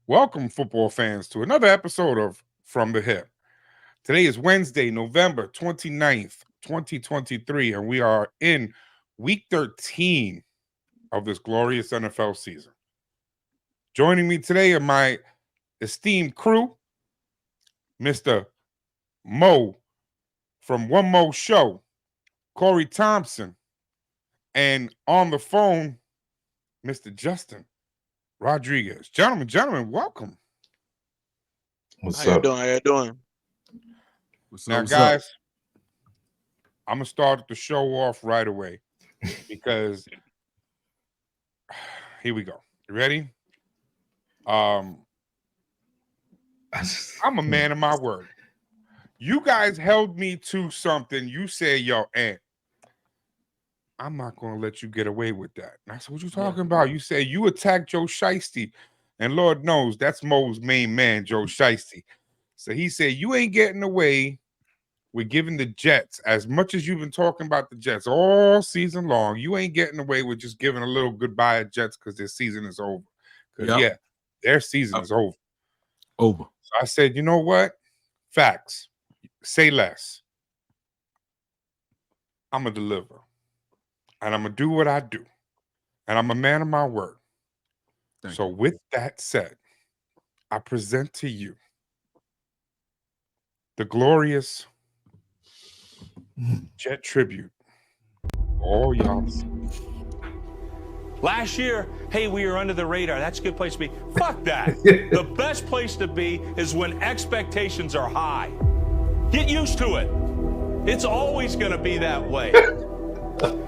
Welcome, football fans, to another episode of From the Hip. Today is Wednesday, November 29th, 2023, and we are in week 13 of this glorious NFL season. Joining me today are my esteemed crew, Mr. Mo from One Mo Show, Corey Thompson, and on the phone, Mr. Justin Rodriguez. Gentlemen, welcome. What's How up? you doing? Now, guys, I'm going to start the show off right away because here we go. You ready? I'm a man of my word. You guys held me to something. You said, yo, Ant, I'm not going to let you get away with that. And I said, what you talking about? You said you attacked Joe Shiesty. And Lord knows that's Mo's main man, Joe Shiesty. So he said, you ain't getting away with giving the Jets, as much as you've been talking about the Jets all season long, you ain't getting away with just giving a little goodbye at Jets because their season is over. Because, their season is over. So I said, you know what? Facts. Say less. I'm going to deliver. And I'm going to do what I do. And I'm a man of my word. So with that said, I present to you the glorious Jet tribute. Oh, y'all. Last year, hey, we were under the radar. That's a good place to be. Fuck that. The best place to be is when expectations are high. Get used to it. It's always going to be that way.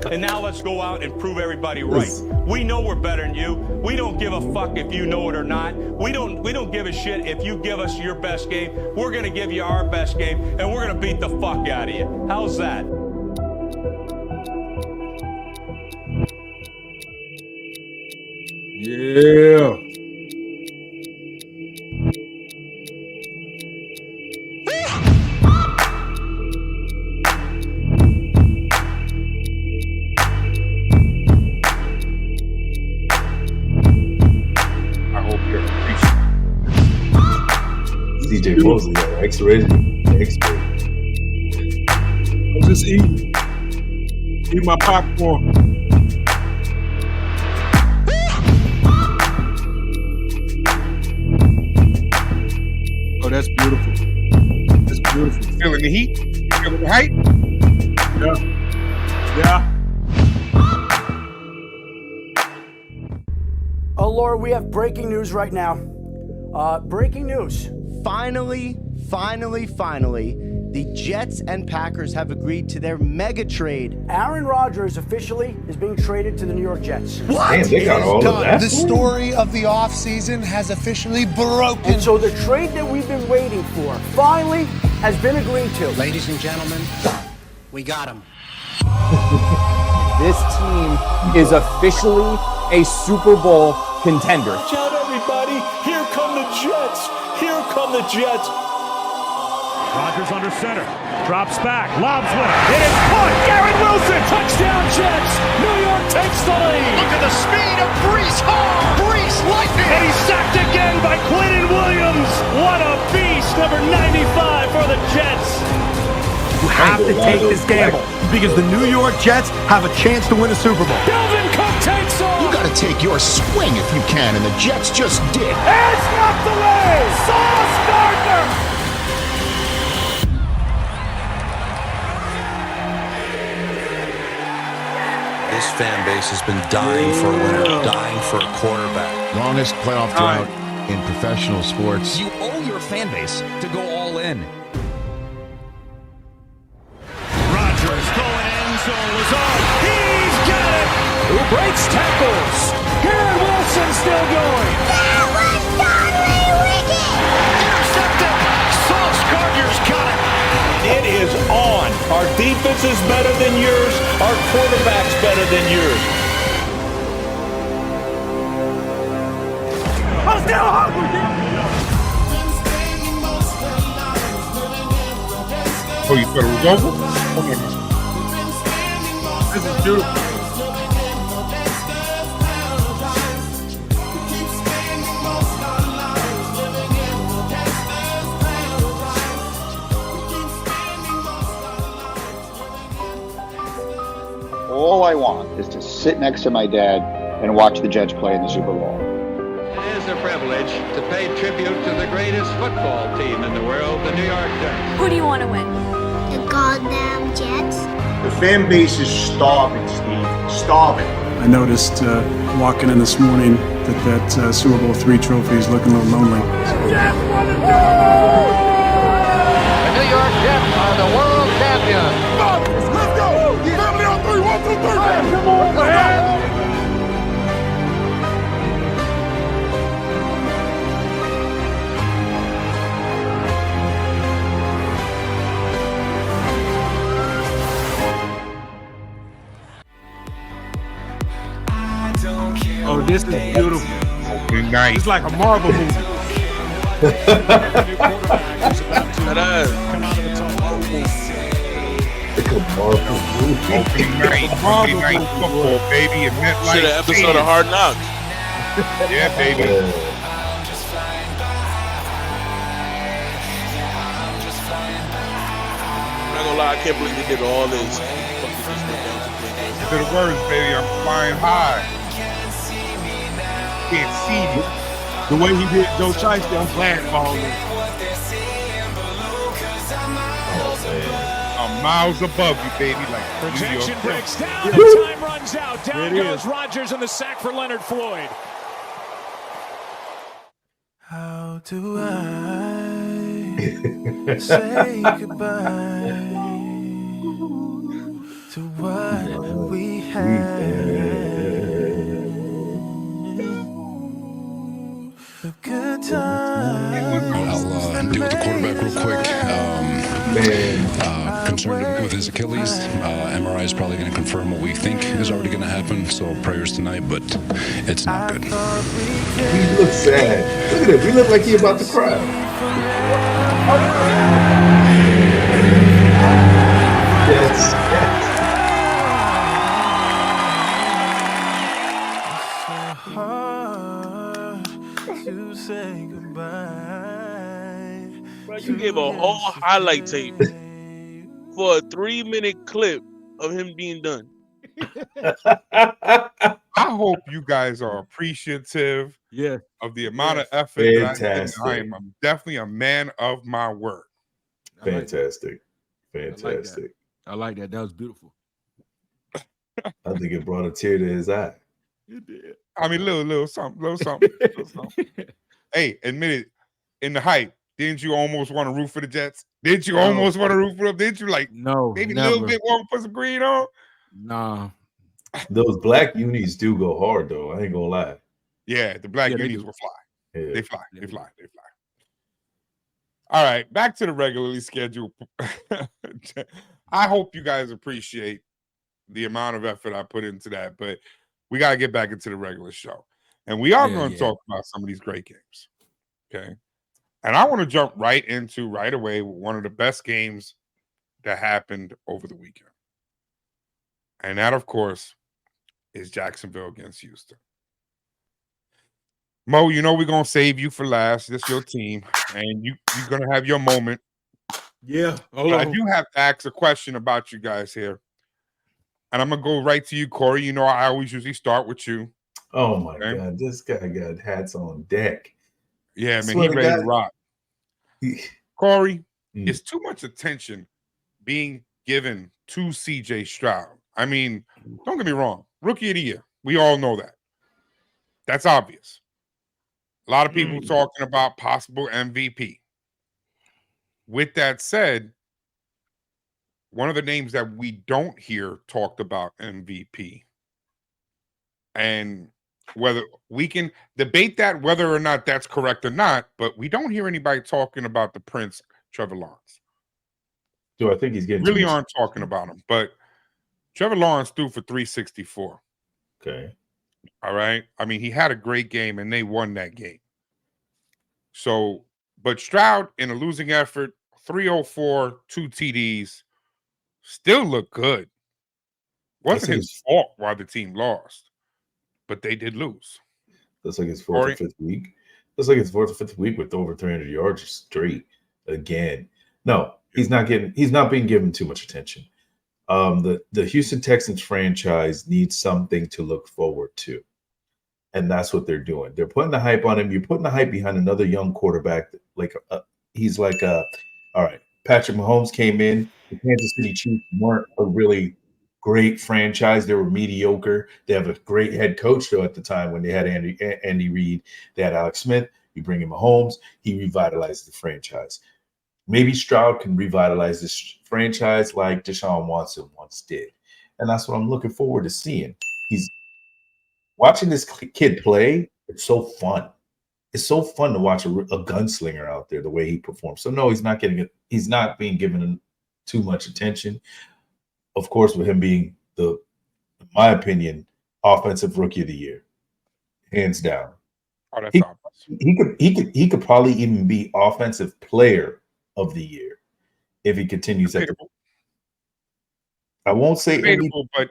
And now let's go out and prove everybody right. We know we're better than you. We don't give a fuck if you know it or not. We don't give a shit if you give us your best game. We're going to give you our best game, and we're going to beat the fuck out of you. How's that? Yeah. I hope you're DJ Mosley, X-rated expert. I'm just eating. Eat my popcorn. Oh, that's beautiful. That's beautiful. feeling the heat. You feeling the hype? Yeah. Oh, Laura, we have breaking news right now. Breaking news. Finally, the Jets and Packers have agreed to their mega trade. Aaron Rodgers officially is being traded to the New York Jets. What? Damn, they got all of that. The story of the offseason has officially broken. And so the trade that we've been waiting for finally has been agreed to. Ladies and gentlemen, we got him. This team is officially a Super Bowl contender. Watch out, everybody. Here come the Jets. Here come the Jets. Rodgers under center, drops back, lobs one. It is caught. Garrett Wilson, touchdown Jets. New York takes the lead. Look at the speed of Breece Hall. Breece lightning. And he's sacked again by Quinnen Williams. What a beast, number 95 for the Jets. You have to take this gamble because the New York Jets have a chance to win a Super Bowl. Dalvin Cook takes off. You got to take your swing if you can, and the Jets just did. It's knocked away. Sauce Gardner. This fan base has been dying for a winner, dying for a quarterback. Longest playoff drought in professional sports. You owe your fan base to go all in. Rodgers going end zone. Lazard. He's got it. Who breaks tackles? Garrett Wilson still going. That was totally wicked. Intercepted. Sauce Gardner's got it. It is on. Our defense is better than yours. Our quarterback's better than yours. I'm still hungry. Oh, you thought it was over? This is beautiful. I want is to sit next to my dad and watch the Jets play in the Super Bowl. It is a privilege to pay tribute to the greatest football team in the world, the New York Jets. Who do you want to win? The goddamn Jets. The fan base is starving, Steve. Starving. I noticed walking in this morning that Super Bowl III trophy is looking a little lonely. The New York Jets are the world champions. Let's go! Family on 3, 1, 2, 3. Come on, man. Oh, this is beautiful. Opening night. It's like a Marvel movie. Opening night football, baby. It meant like an episode of Hard Knocks. Yeah, baby. I'm not gonna lie, I can't believe they did all this. To the words, baby. I'm flying high. Can't see me. The way he did Joe Shiesty, I'm glad falling. I'm miles above you, baby. Like protection breaks down. Time runs out. Down goes Rodgers and the sack for Leonard Floyd. How do I say goodbye to what we had? A good time. I'll deal with the quarterback real quick. Concerned with his Achilles. MRI is probably going to confirm what we think is already going to happen. So prayers tonight, but it's not good. He looks sad. Look at him. He looks like he's about to cry. Yes. To say goodbye. Bro, you gave a whole highlight tape for a 3-minute clip of him being done. I hope you guys are appreciative of the amount of effort that I am definitely a man of my word. Fantastic. Fantastic. I like that. That was beautiful. I think it brought a tear to his eye. It did. I mean, little something, little something. Hey, admit it. In the hype, didn't you almost want to root for the Jets? Didn't you almost want to root for them? Didn't you maybe never. a little bit want to put some green on? Nah. Those black unis do go hard, though. I ain't gonna lie. Yeah, the black unis will fly. Yeah. They fly. They fly. They fly. All right, back to the regularly scheduled. I hope you guys appreciate the amount of effort I put into that, but we got to get back into the regular show. And we are going to talk about some of these great games. Okay. And I want to jump right away with one of the best games that happened over the weekend. And that, of course, is Jacksonville against Houston. Mo, you know we're going to save you for last. This is your team. And you're going to have your moment. Yeah. I do have to ask a question about you guys here. And I'm going to go right to you, Corey. You know, I always usually start with you. Oh, my God. This guy got hats on deck. Yeah, man. He ready to rock. Corey, it's too much attention being given to CJ Stroud. I mean, don't get me wrong. Rookie of the year. We all know that. That's obvious. A lot of people talking about possible MVP. With that said, one of the names that we don't hear talked about MVP, and whether we can debate that, whether or not that's correct or not, but we don't hear anybody talking about the Prince, Trevor Lawrence. Do I think he's getting really aren't talking about him, but Trevor Lawrence threw for 364. Okay. All right. I mean, he had a great game and they won that game. So, but Stroud in a losing effort, 304, 2 TDs, still looked good. Wasn't his fault why the team lost, but they did lose. That's like his fourth or fifth week. That's like his fourth or fifth week with over 300 yards straight again. No, he's not being given too much attention. The Houston Texans franchise needs something to look forward to. And that's what they're doing. They're putting the hype on him. You're putting the hype behind another young quarterback. All right, Patrick Mahomes came in. The Kansas City Chiefs weren't a really great franchise. They were mediocre. They have a great head coach, though, at the time when they had Andy Reid. They had Alex Smith. You bring in Mahomes. He revitalized the franchise. Maybe Stroud can revitalize this franchise like Deshaun Watson once did. And that's what I'm looking forward to seeing. He's watching this kid play. It's so fun. It's so fun to watch a gunslinger out there, the way he performs. So no, he's not being given too much attention. Of course, with him being in my opinion, offensive rookie of the year, hands down. Oh, that's obvious. He could probably even be offensive player of the year if he continues at I won't say debatable, but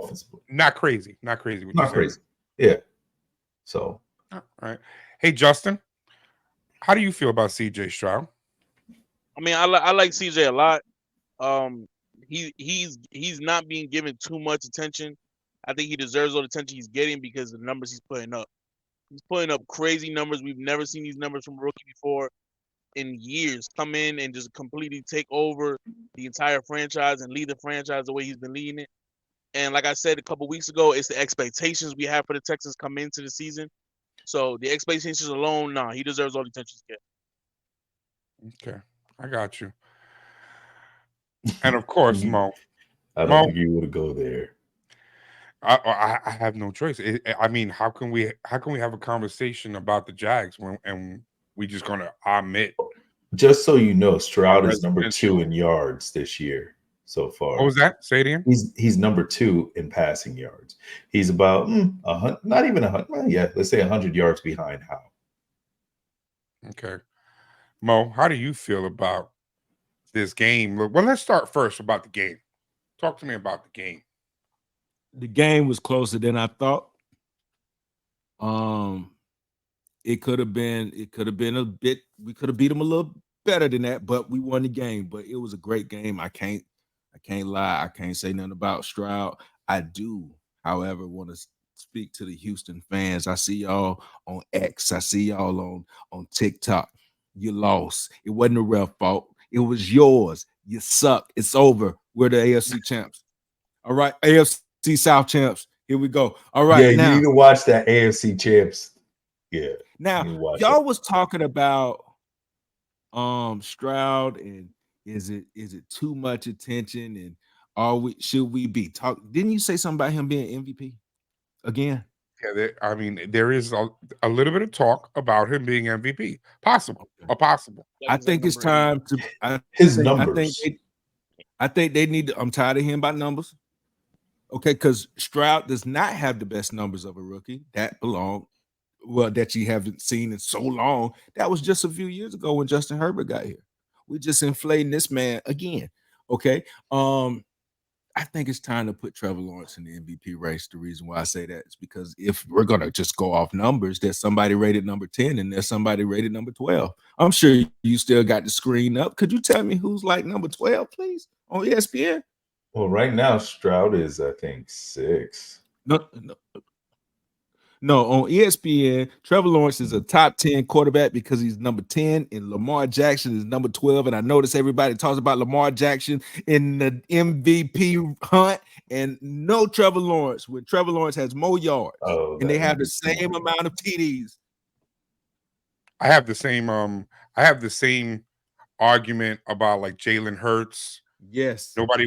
offensive. Not crazy. Not crazy. Not crazy. Yeah. So all right. Hey, Justin, how do you feel about CJ Stroud? I mean, I like CJ a lot. He's not being given too much attention. I think he deserves all the attention he's getting because of the numbers he's putting up. He's putting up crazy numbers. We've never seen these numbers from a rookie before in years. Come in and just completely take over the entire franchise and lead the franchise the way he's been leading it. And like I said a couple weeks ago, it's the expectations we have for the Texans come into the season. So the expectations alone, he deserves all the attention he's getting. Okay, I got you. And of course, Mo. I don't think you would go there. I have no choice. I mean, how can we have a conversation about the Jags and we just gonna omit? Just so you know, Stroud is number 2 in yards this year so far. What was that? Say it again. He's number 2 in passing yards. He's about not even 100. Well, yeah, let's say 100 yards behind Howe. Okay, Mo, how do you feel about this game? Well, let's start first about the game. Talk to me about the game. The game was closer than I thought. It could have been a bit. We could have beat them a little better than that, but we won the game. But it was a great game. I can't lie. I can't say nothing about Stroud. I do, however, want to speak to the Houston fans. I see y'all on X. I see y'all on TikTok. You lost. It wasn't a ref fault. It was yours. You suck. It's over. We're the AFC champs. All right, AFC South champs. Here we go. All right, yeah, you need to watch that AFC champs. Yeah. Now, y'all was talking about Stroud and is it too much attention and should we be talk? Didn't you say something about him being MVP again? Yeah, I mean, there is a little bit of talk about him being MVP. Possible. I think it's time to numbers. I think they need to, I'm tired of hearing about numbers. Okay, because Stroud does not have the best numbers of a rookie. That you haven't seen in so long. That was just a few years ago when Justin Herbert got here. We're just inflating this man again. Okay. I think it's time to put Trevor Lawrence in the MVP race. The reason why I say that is because if we're going to just go off numbers, there's somebody rated number 10 and there's somebody rated number 12. I'm sure you still got the screen up. Could you tell me who's like number 12, please, on ESPN? Well, right now, Stroud is, I think, 6. No, on ESPN, Trevor Lawrence is a top 10 quarterback because he's number 10 and Lamar Jackson is number 12. And I notice everybody talks about Lamar Jackson in the MVP hunt and no Trevor Lawrence when Trevor Lawrence has more yards and they have the same amount of TDs. I have the same argument about like Jalen Hurts. Yes. Everybody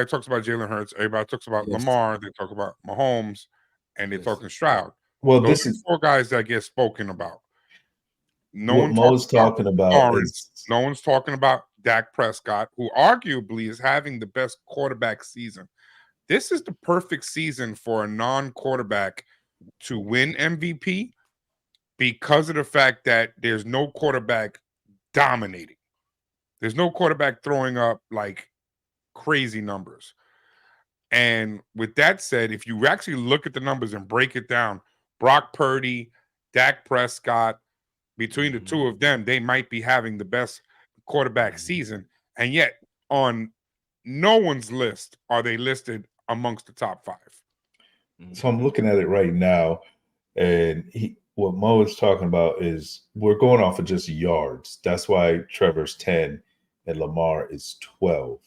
talks about Jalen Hurts. Everybody talks about Lamar. They talk about Mahomes. And they're talking Stroud. Well, those are 4 guys that get spoken about. No one's talking about No one's talking about Dak Prescott, who arguably is having the best quarterback season. This is the perfect season for a non-quarterback to win MVP because of the fact that there's no quarterback dominating. There's no quarterback throwing up like crazy numbers. And with that said, if you actually look at the numbers and break it down, Brock Purdy, Dak Prescott, between the two of them, they might be having the best quarterback season. And yet on no one's list are they listed amongst the top 5. So I'm looking at it right now, and what Mo is talking about is we're going off of just yards. That's why Trevor's 10 and Lamar is 12.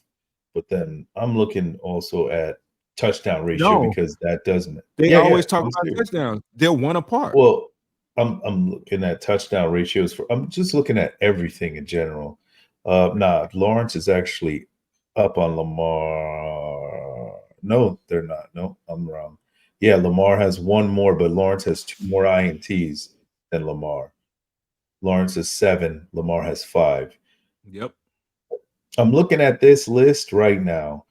But then I'm looking also at touchdown ratio because that doesn't. They always talk about touchdowns. They're one apart. Well, I'm looking at touchdown ratios I'm just looking at everything in general. Lawrence is actually up on Lamar. No, they're not. No, I'm wrong. Yeah, Lamar has 1 more, but Lawrence has 2 more INTs than Lamar. Lawrence has 7. Lamar has 5. Yep. I'm looking at this list right now,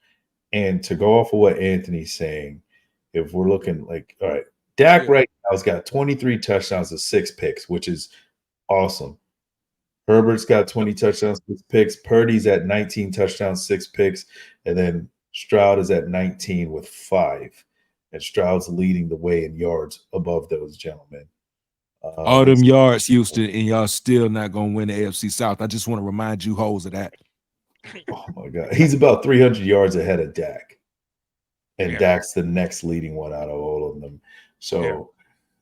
and to go off of what Anthony's saying, if we're looking like, all right, Dak right now has got 23 touchdowns and 6 picks, which is awesome. Herbert's got 20 touchdowns, 6 picks. Purdy's at 19 touchdowns, 6 picks. And then Stroud is at 19 with 5. And Stroud's leading the way in yards above those gentlemen. All them yards, Houston, and y'all still not going to win the AFC South. I just want to remind you hoes of that. Oh, my God. He's about 300 yards ahead of Dak. And Dak's the next leading one out of all of them. So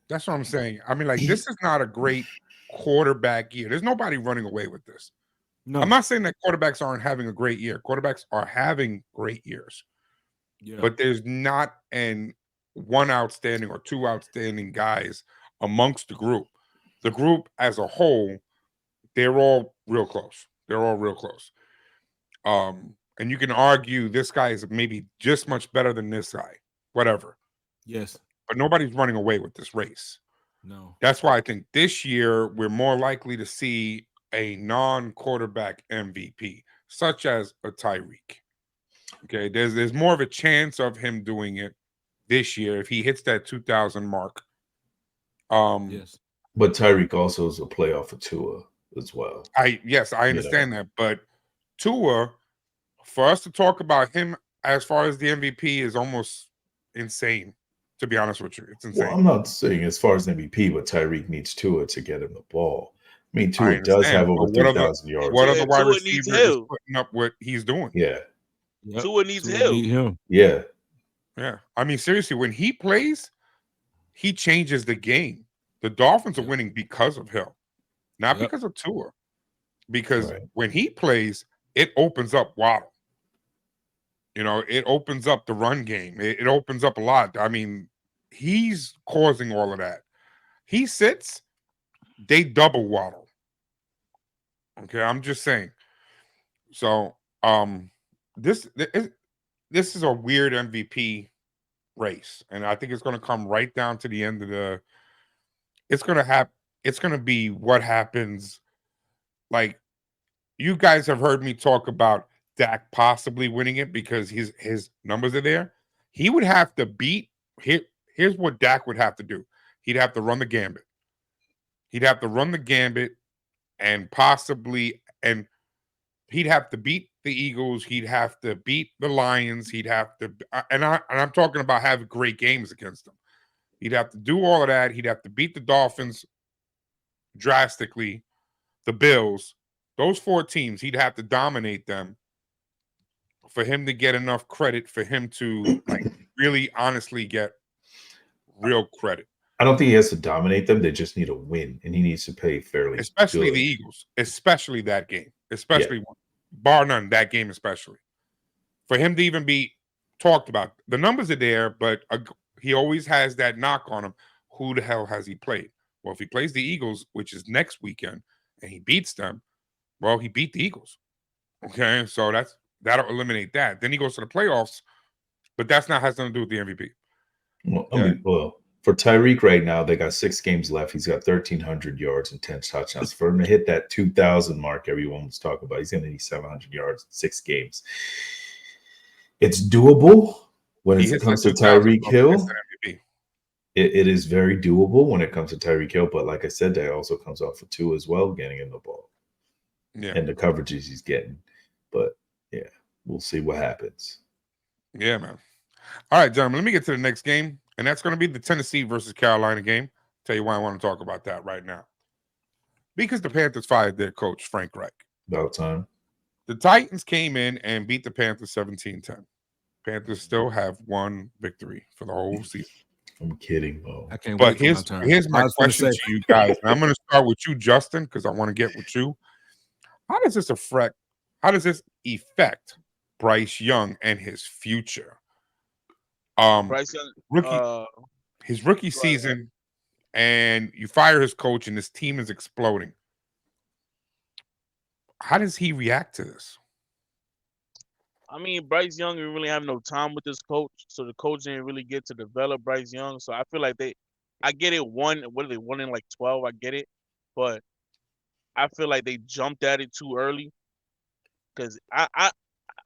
that's what I'm saying. I mean, like, this is not a great quarterback year. There's nobody running away with this. No. I'm not saying that quarterbacks aren't having a great year. Quarterbacks are having great years. Yeah. But there's not one outstanding or 2 outstanding guys amongst the group. The group as a whole, they're all real close. They're all real close. And you can argue this guy is maybe just much better than this guy, whatever. Yes. But nobody's running away with this race. No. That's why I think this year we're more likely to see a non-quarterback MVP, such as a Tyreek. Okay, there's more of a chance of him doing it this year if he hits that 2,000 mark. Yes. But Tyreek also is a playoff for Tua as well. I understand that, but Tua, for us to talk about him as far as the MVP is almost insane. To be honest with you, it's insane. Well, I'm not saying as far as MVP, but Tyreek needs Tua to get him the ball. I mean, Tua does have over 3,000 yards. What other wide receiver is putting up what he's doing? Yeah. Yep. Tua needs him. Yeah. Yeah. I mean, seriously, when he plays, he changes the game. The Dolphins are winning because of him, not because of Tua. Because when he plays, it opens up Waddle. You know, it opens up the run game. It opens up a lot. I mean, he's causing all of that. He sits, they double Waddle. Okay, I'm just saying. So, this is a weird MVP race, and I think it's going to come right down to the end of the. It's going to be what happens. Like, you guys have heard me talk about Dak possibly winning it because his numbers are there. He would have to beat. Here's what Dak would have to do. He'd have to run the gambit. He'd have to run the gambit, and he'd have to beat the Eagles. He'd have to beat the Lions. He'd have to, and I'm talking about having great games against them. He'd have to do all of that. He'd have to beat the Dolphins drastically, the Bills. Those 4 teams, he'd have to dominate them for him to get enough credit for him to like really honestly get real credit. I don't think he has to dominate them. They just need a win, and he needs to pay fairly. Especially the Eagles, especially that game, bar none, that game especially. For him to even be talked about. The numbers are there, but he always has that knock on him. Who the hell has he played? Well, if he plays the Eagles, which is next weekend, and he beats them, well, he beat the Eagles. Okay, so that'll eliminate that. Then he goes to the playoffs, but that's not has nothing to do with the MVP. Well, I mean, for Tyreek right now, they got 6 games left. He's got 1,300 yards and 10 touchdowns. For him to hit that 2,000 mark everyone was talking about, he's going to need 700 yards in 6 games. It's doable when it comes to Tyreek Hill. It is very doable when it comes to Tyreek Hill, but like I said, that also comes off for Tua as well, getting in the ball. Yeah. And the coverages he's getting. But yeah, we'll see what happens. Yeah, man. All right, gentlemen, let me get to the next game, and that's going to be the Tennessee versus Carolina game. Tell you why I want to talk about that right now. Because the Panthers fired their coach, Frank Reich. About time. The Titans came in and beat the Panthers 17-10. Panthers still have one victory for the whole season. I'm kidding, Bo. I can't But wait for my turn. here's my I was gonna question say- to you guys. And I'm going to start with you, Justin, because I want to get with you. How does this affect Bryce Young and his future? Bryce Young, his rookie season, and you fire his coach, and this team is exploding. How does he react to this? I mean, Bryce Young didn't really have no time with this coach, so the coach didn't really get to develop Bryce Young. So I feel like I get it. What are they, 1 in like 12? I get it, but I feel like they jumped at it too early. Because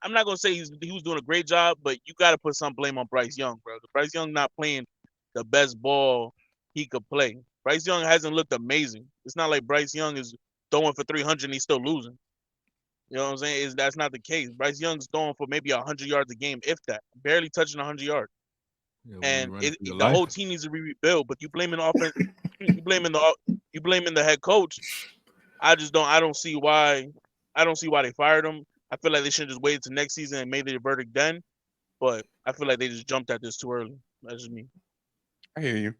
I'm not gonna say he was doing a great job, but you got to put some blame on Bryce Young, bro. Bryce Young not playing the best ball he could play. Bryce Young hasn't looked amazing. It's not like Bryce Young is throwing for 300 and he's still losing. You know what I'm saying? That's not the case. Bryce Young's throwing for maybe 100 yards a game, if that, barely touching 100 yards. Yeah, And the whole team needs to be rebuilt. But you blaming the offense, you blaming the head coach. I don't see why they fired him. I feel like they should just wait until next season and made their verdict then. But I feel like they just jumped at this too early. That's just me. I hear you.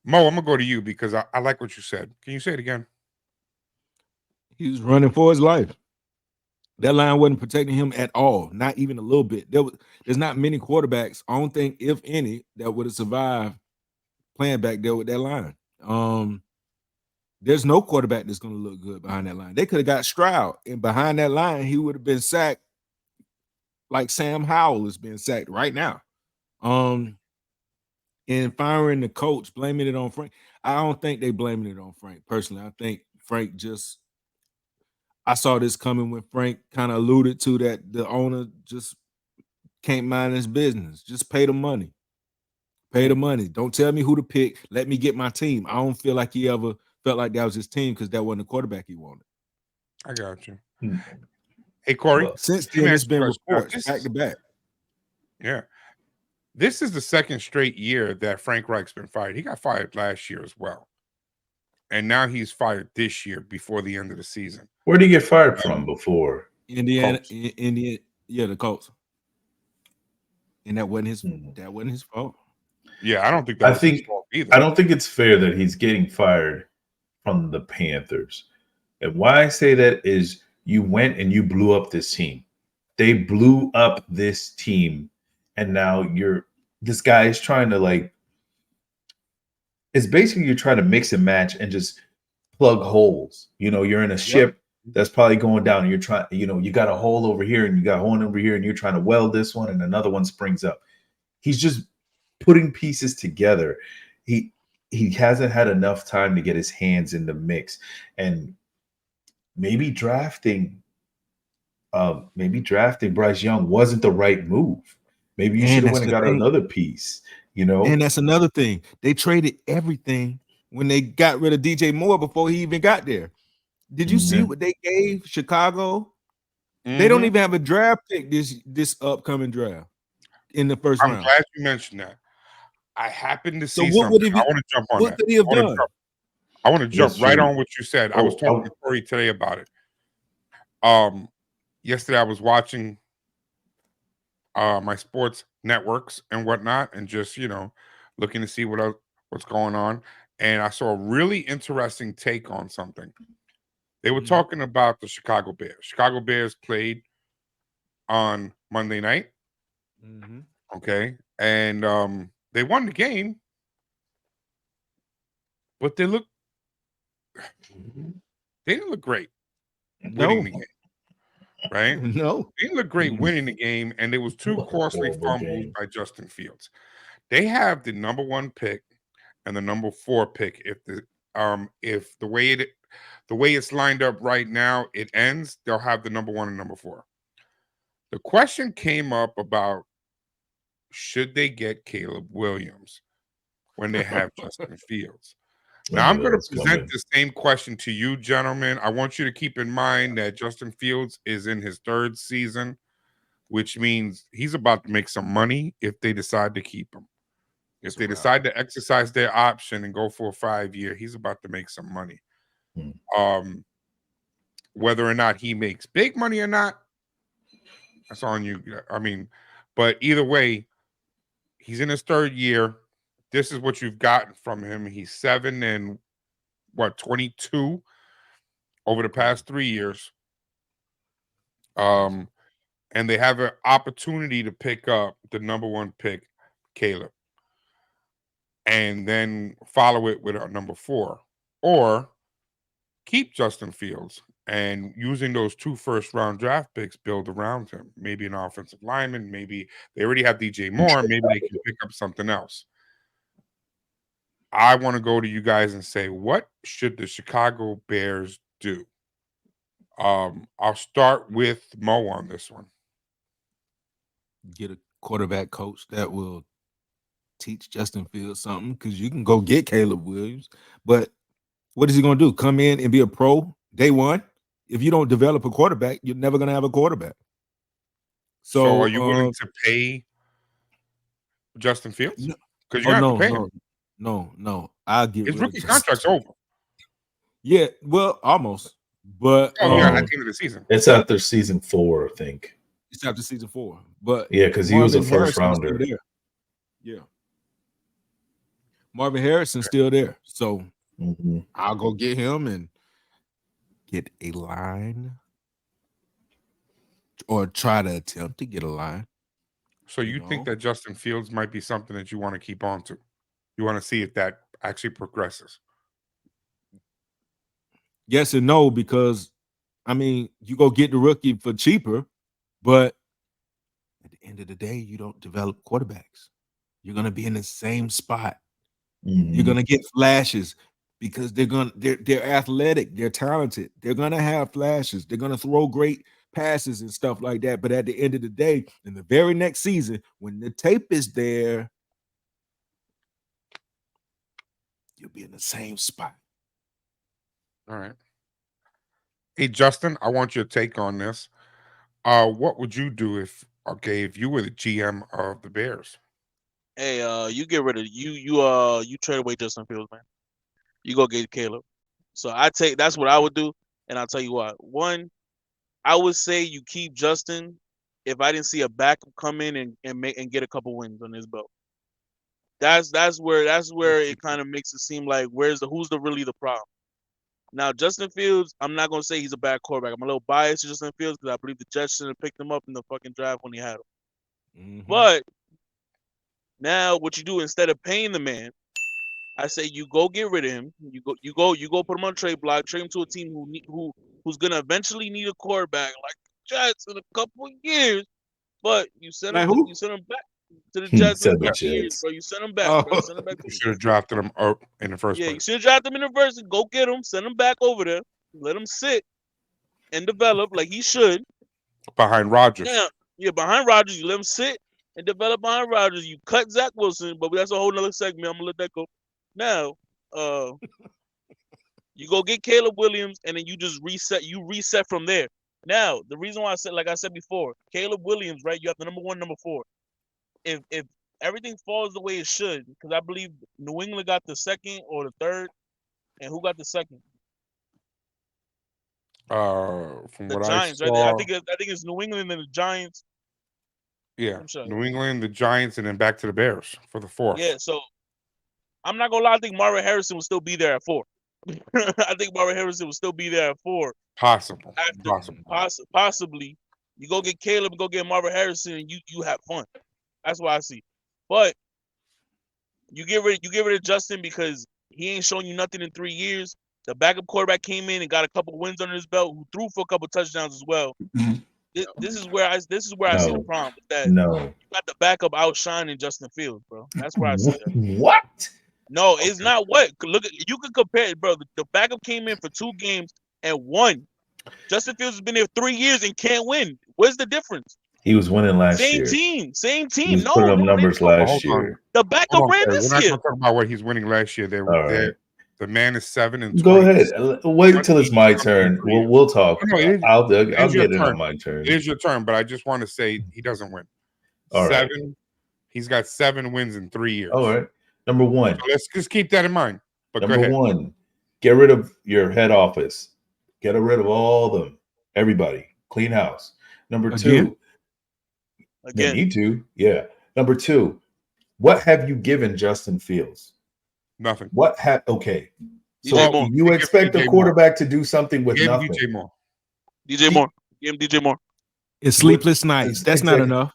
Mo, I'm going to go to you because I like what you said. Can you say it again? He was running for his life. That line wasn't protecting him at all, not even a little bit. There's not many quarterbacks, I don't think, if any, that would have survived playing back there with that line. There's no quarterback that's going to look good behind that line. They could have got Stroud, and behind that line, he would have been sacked like Sam Howell is being sacked right now. And firing the coach, blaming it on Frank. I don't think they blaming it on Frank, personally. I think Frank I saw this coming when Frank kind of alluded to that the owner just can't mind his business. Just pay the money. Pay the money. Don't tell me who to pick. Let me get my team. I don't feel like he ever felt like that was his team because that wasn't the quarterback he wanted. I got you. Hey, Corey. Since then, it's been reports back to back. Yeah. This is the second straight year that Frank Reich's been fired. He got fired last year as well. And now he's fired this year before the end of the season. Where did he get fired from before? Indiana, the Colts. And that wasn't his fault. Yeah, I don't think that was his fault either. I don't think it's fair that he's getting fired from the Panthers. And why I say that is you went and you blew up this team. They blew up this team, and now this guy is trying to it's basically you're trying to mix and match and just plug holes. You're in a ship that's probably going down, and you're trying, you got a hole over here and you got a hole over here, and you're trying to weld this one, and another one springs up. He's just putting pieces together. He hasn't had enough time to get his hands in the mix, and maybe drafting Bryce Young wasn't the right move. Maybe you should have went and got another piece. And that's another thing. They traded everything when they got rid of DJ Moore before he even got there. Did you see what they gave Chicago? They don't even have a draft pick this upcoming draft in the first round. I'm glad you mentioned that. I happened to see what something. I want to jump on what that. Could he have done? I want to jump right on what you said. I was talking to Corey today about it. Yesterday I was watching my sports networks and whatnot, and just looking to see what's going on. And I saw a really interesting take on something. They were talking about the Chicago Bears. Chicago Bears played on Monday night. Okay, and they won the game, but they didn't look great winning the game. Right? No. They didn't look great winning the game, and there was two costly fumbles by Justin Fields. They have the number 1 pick and the number 4 pick. If the way it's lined up right now, it ends, they'll have the number 1 and number 4. The question came up about should they get Caleb Williams when they have Justin Fields? Now, I'm going to present the same question to you, gentlemen. I want you to keep in mind that Justin Fields is in his 3rd season, which means he's about to make some money if they decide to keep him. If they decide to exercise their option and go for a 5-year, he's about to make some money. whether or not he makes big money or not, that's on you. I mean, but either way, he's in his third year. This is what you've gotten from him. He's 22 over the past 3 years. And they have an opportunity to pick up the number 1 pick, Caleb, and then follow it with a number 4, or keep Justin Fields and using those 2 first-round draft picks, build around him. Maybe an offensive lineman. Maybe they already have DJ Moore. Maybe they can pick up something else. I want to go to you guys and say, what should the Chicago Bears do? I'll start with Mo on this one. Get a quarterback coach that will teach Justin Fields something, because you can go get Caleb Williams, but what is he going to do? Come in and be a pro day one? If you don't develop a quarterback, you're never going to have a quarterback. So are you willing to pay Justin Fields? Because you have to pay him. No. I'll get his rookie contract's over. Yeah, well, almost. But at the end of the season. It's after season 4, I think. It's after season 4. But yeah, because he was a first rounder. Yeah. Marvin Harrison's still there. So I'll go get him and get a line, or try to attempt to get a line. So you think that Justin Fields might be something that you want to keep on to? You want to see if that actually progresses? Yes and no, because I mean, you go get the rookie for cheaper, but at the end of the day, you don't develop quarterbacks. You're gonna be in the same spot. You're gonna get flashes because they're athletic, they're talented, they're gonna have flashes, they're gonna throw great passes and stuff like that. But at the end of the day, in the very next season, when the tape is there, you'll be in the same spot. All right. Hey, Justin, I want your take on this. What would you do if you were the GM of the Bears? Hey, you get rid of you trade away Justin Fields, man. You go get Caleb. So that's what I would do, and I'll tell you what. One, I would say you keep Justin if I didn't see a backup come in and get a couple wins on his belt. That's where it kind of makes it seem like who's really the problem. Now, Justin Fields, I'm not gonna say he's a bad quarterback. I'm a little biased to Justin Fields because I believe the Jets should have picked him up in the fucking draft when he had him. But now, what you do instead of paying the man, I say you go get rid of him. You go put him on trade block, trade him to a team who's gonna eventually need a quarterback like the Jets in a couple of years. But you send him back to the Jets in a couple of years, bro. You send him back. Bro. You send him back. You should have drafted him up in the first place. Yeah, you should have drafted him in the first. Go get him, send him back over there, let him sit and develop like he should. Behind Rodgers. Yeah, behind Rodgers, you let him sit and develop behind Rodgers. You cut Zach Wilson, but that's a whole nother segment. I'm gonna let that go. Now, you go get Caleb Williams, and then you just reset. You reset from there. Now, the reason why I said, like I said before, Caleb Williams, right? You have the number 1, number 4. If everything falls the way it should, because I believe New England got the 2nd or the 3rd, and who got the 2nd? From the what Giants, I saw, right? I think it's New England and the Giants. Yeah, New England, the Giants, and then back to the Bears for the 4th. Yeah, so I'm not gonna lie. I think Marvin Harrison will still be there at 4. I think Marvin Harrison will still be there at 4. Possibly. You go get Caleb and go get Marvin Harrison, and you have fun. That's what I see. But you get rid of Justin because he ain't shown you nothing in 3 years. The backup quarterback came in and got a couple wins under his belt, who threw for a couple touchdowns as well. This is where I see the problem. That you got the backup outshining Justin Fields, bro. That's where I see that. What? No, it's not what. Look, you can compare it, bro. The backup came in for 2 games and won. Justin Fields has been there 3 years and can't win. Where's the difference? He was winning last year. Same team. He was putting up numbers last year. The backup ran this We're not year. going to talk about what he's winning last year. The man is 7-20. Go ahead. Wait until it's my turn. We'll talk. I'll get it on my turn. It is your turn, but I just want to say he doesn't win. All right. He's got 7 wins in 3 years. All right. Number 1. So let's just keep that in mind. But Number 1, get rid of your head office. Get rid of all of them. Everybody. Clean house. Number Again? two. They need to. Yeah. Number two. What have you given Justin Fields? Nothing. Okay. DJ So Moore. you expect DJ a quarterback to do something with Give nothing. DJ Moore. DJ Moore. Give him DJ Moore. It's sleepless nights. That's not enough.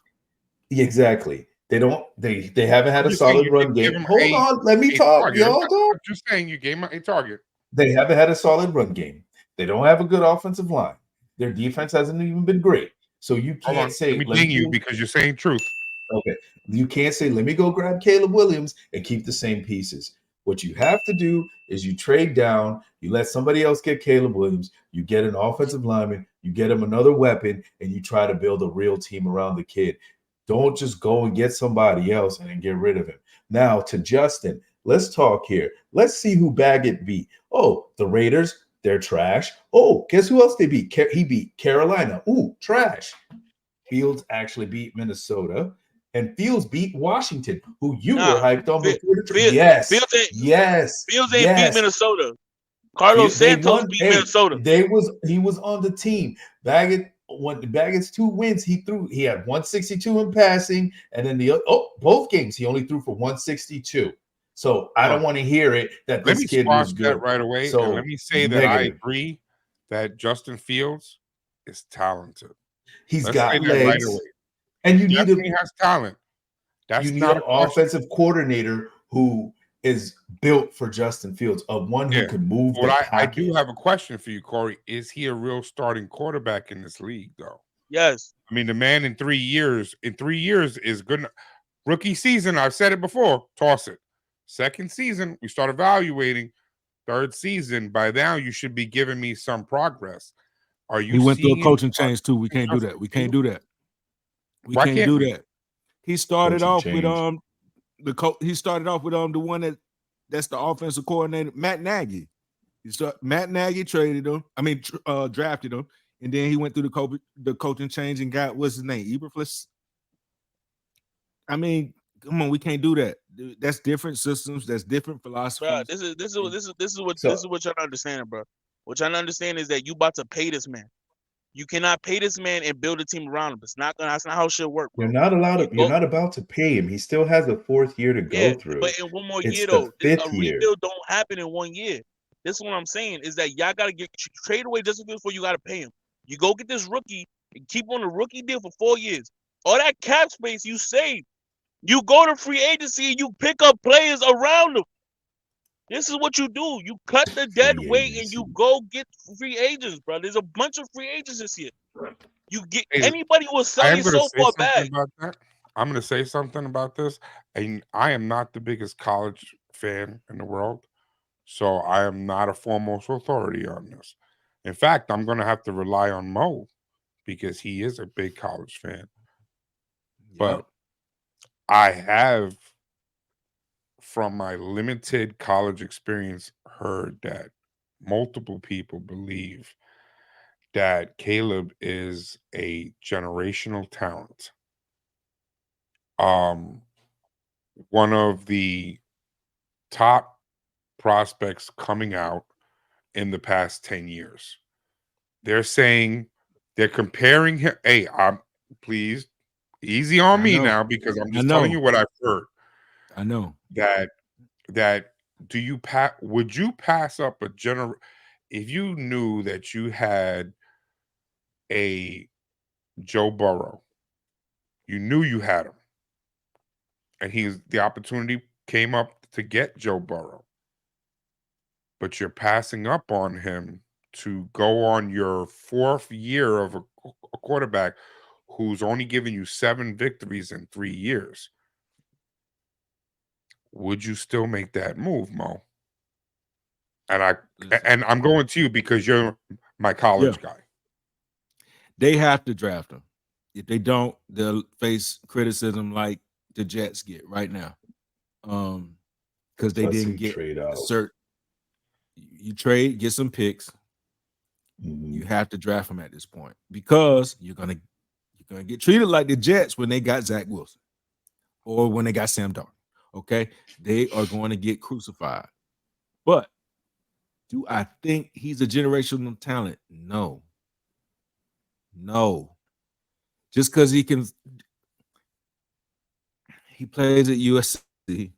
Exactly. They haven't had a You're saying solid you run didn't give game. him Hold on, let me talk. target. Y'all I'm talk. just saying you gave him a target. They haven't had a solid run game. They don't have a good offensive line. Their defense hasn't even been great. So you Hold on. can't say Let me ding you because you're saying truth. Okay. You can't say, let me go grab Caleb Williams and keep the same pieces. What you have to do is you trade down, you let somebody else get Caleb Williams, you get an offensive lineman, you get him another weapon, and you try to build a real team around the kid. Don't just go and get somebody else and then get rid of him. Now to Justin, let's talk here. Let's see who Baggett beat. Oh, the Raiders, they're trash. Oh, guess who else they beat? He beat Carolina. Ooh, trash. Fields actually beat Minnesota. And Fields beat Washington, who you were hyped on before the trade. Yes. Fields ain't beat Minnesota. Carlos Santos beat Minnesota. He was on the team. Baggett's 2 wins, he had 162 in passing, and then both games he only threw for 162. So I don't want to hear it that this kid was good. That right away. So and let me say that I agree that Justin Fields is talented. He's got legs. Right away. And you definitely has talent. You need an offensive coordinator who is built for Justin Fields, one who can move. But I do have a question for you, Corey. Is he a real starting quarterback in this league, though? Yes. I mean, the man in 3 years is good. Rookie season, I've said it before, toss it. Second season, we start evaluating. Third season, by now you should be giving me some progress. Are you? He went through a coaching change too. We can't do that. We can't do that. We can't do that. He started off with He started off with the one that's the offensive coordinator, Matt Nagy. Matt Nagy traded him. Drafted him, and then he went through the coaching change and got what's his name, Eberflus. I mean, come on, we can't do that. That's different systems. That's different philosophies. Bro, this is what you're not understanding, bro. What you're not understanding is that you about to pay this man. You cannot pay this man and build a team around him. That's not how shit work. Bro. You're not allowed to. You're not about to pay him. He still has a 4th year to go through. But in one more it's year, the though, 5th a year. rebuild don't happen in 1 year. This is what I'm saying is that y'all gotta trade away Justin Fields before you gotta pay him. You go get this rookie and keep on a rookie deal for 4 years. All that cap space you save. You go to free agency and you pick up players around them. This is what you do. You cut the dead weight and you go get free agents, bro. There's a bunch of free agents this year. You get anybody who will sell you so far back. I'm going to say something about this. And I am not the biggest college fan in the world, so I am not a foremost authority on this. In fact, I'm going to have to rely on Mo because he is a big college fan. But I have, from my limited college experience, heard that multiple people believe that Caleb is a generational talent. One of the top prospects coming out in the past 10 years. They're comparing him. Hey, please, easy on me now because I'm just telling you what I've heard. I know that would you pass up if you knew that you had a Joe Burrow, you knew you had him, and the opportunity came up to get Joe Burrow, but you're passing up on him to go on your 4th year of a quarterback who's only given you 7 victories in 3 years. Would you still make that move, Mo? And I'm going to you because you're my college guy. They have to draft him. If they don't, they'll face criticism like the Jets get right now. Because they didn't get a cert. You trade, get some picks. You have to draft him at this point because you're gonna get treated like the Jets when they got Zach Wilson or when they got Sam Darnold. Okay, they are going to get crucified. But Do I think he's a generational talent? No. Just because he plays at USC